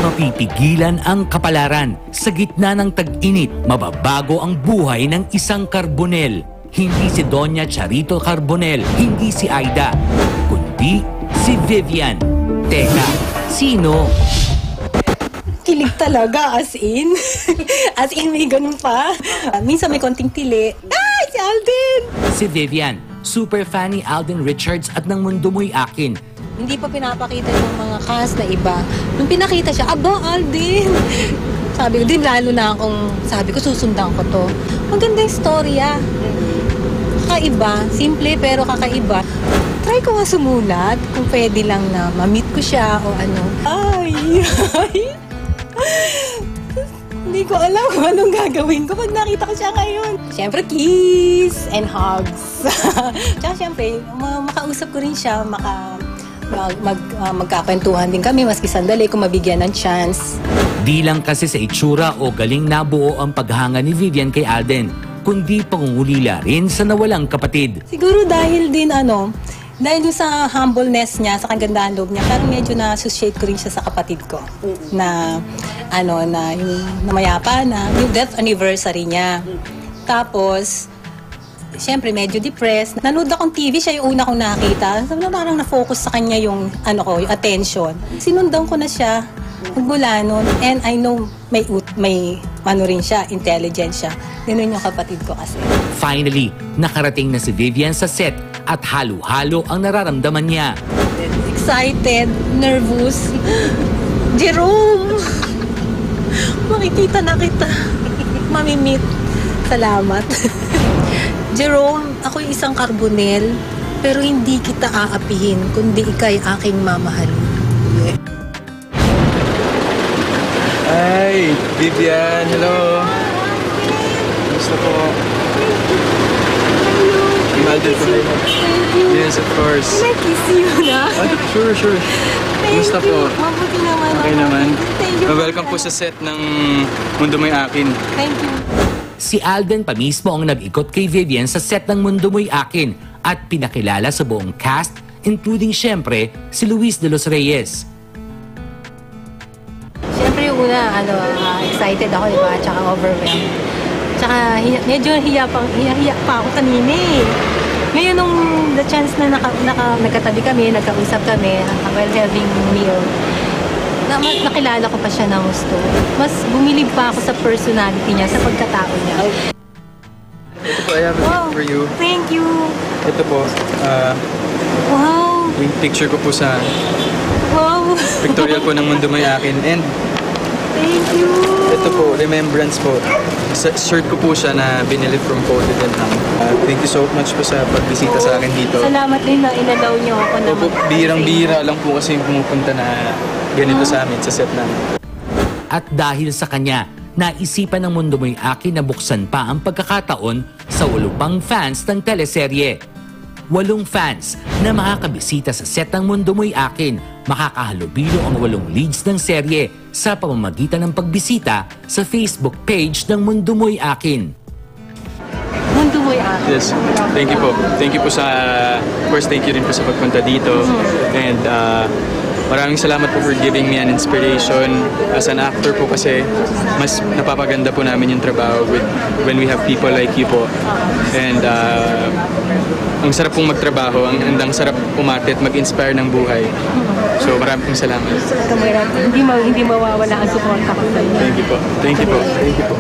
mapipigilan ang kapalaran. Sa gitna ng tag-init, mababago ang buhay ng isang Carbonell. Hindi si Doña Charito Carbonell, hindi si Aida, kundi si Vivian. Teka, sino? Kilig talaga, as in. As in, may ganun pa. Minsan may konting tili. Ay, si Alden! Si Vivian, super fan ni Alden Richards at ng Mundo Mo'y Akin. Hindi pa pinapakita yung mga cast na iba. Nung pinakita siya, aba, Alden! Sabi ko, din lalo na akong, sabi ko, susundan ko to. Maganda yung storya. Kakaiba, simple pero kakaiba. Try ko nga sumulat kung pwede lang na ma-meet ko siya o ano. Ay! Hindi ko alam kung anong gagawin ko pag nakita ko siya ngayon. Siyempre, kiss and hugs. Tsaka siyempre, makausap ko rin siya, magkakwentuhan din kami, maski sandali kung mabigyan ng chance. Di lang kasi sa itsura o galing nabuo ang paghanga ni Vivian kay Alden, kundi pangungulila rin sa nawalang kapatid. Siguro dahil din dahil dun sa humbleness niya, sa kagandahan loob niya, parang medyo na-associate ko rin siya sa kapatid ko. Na yung namayapa na, yung death anniversary niya. Tapos, siyempre medyo depressed. Nanood akong TV, siya yung una kong nakita. Sabi na parang na-focus sa kanya yung attention. Sinundan ko na siya mula nun. And I know may rin siya, intelligent siya. Ganun yung kapatid ko kasi. Finally, nakarating na si Vivian sa set at halo-halo ang nararamdaman niya. Excited, nervous. Jerome! Makikita na kita. Mamimit. Salamat. Jerome, ako yung isang Carbonell, pero hindi kita aapihin, kundi ika'y aking mamahalin. Hi, Vivian. Hello. Gusto po. Alden po. Yes, of course. Can I kiss you na? Sure. Gusto po. Mabuti naman. Okay naman. Thank you. Welcome po sa set ng Mundo Mo'y Akin. Thank you. Si Alden pa mismo ang nag-ikot kay Vivian sa set ng Mundo Mo'y Akin at pinakilala sa buong cast, including syempre si Luis de los Reyes. Siyempre yung una, excited ako, diba? Tsaka overwhelmed. Tsaka medyo hiya pa ako kanina eh. Ngayon nung the chance na nagkatabi kami, nagkausap kami while having meal, nakilala ko pa siya ng gusto. Mas bumilib pa ako sa personality niya, sa pagkatao niya. Ito po, I have a gift for you. Thank you. Ito po, Wow. yung picture ko po sa Wow. pictorial po ng Mundo Mo'y Akin. And Thank you. ito po, remembrance po. Shirt ko po siya na binili from Coated and Hang. Thank you so much po sa pagbisita sa akin dito. Salamat din na inalaw niyo ako na. Opo, bihirang-bihira lang po kasi yung pumupunta na ganito sa amin, sa set namin. At dahil sa kanya, naisipan ng Mundo Mo'y Akin na buksan pa ang pagkakataon sa 8 pang fans ng teleserye. 8 fans na makakabisita sa set ng Mundo Mo'y Akin. Makakahalubilo ang 8 leads ng serye sa pamamagitan ng pagbisita sa Facebook page ng Mundo Mo'y Akin. Mundo Mo'y Akin. Yes, thank you po. Thank you po sa, of course, thank you rin po sa pagpunta dito. And maraming salamat po for giving me an inspiration. As an actor po kasi, mas napapaganda po namin yung trabaho when we have people like you po. And ang sarap pong magtrabaho, ang sarap umarte at mag-inspire ng buhay. So maraming salamat. Hindi mawawala ang suporta ko sa iyo. Thank you po. Thank you po. Thank you po.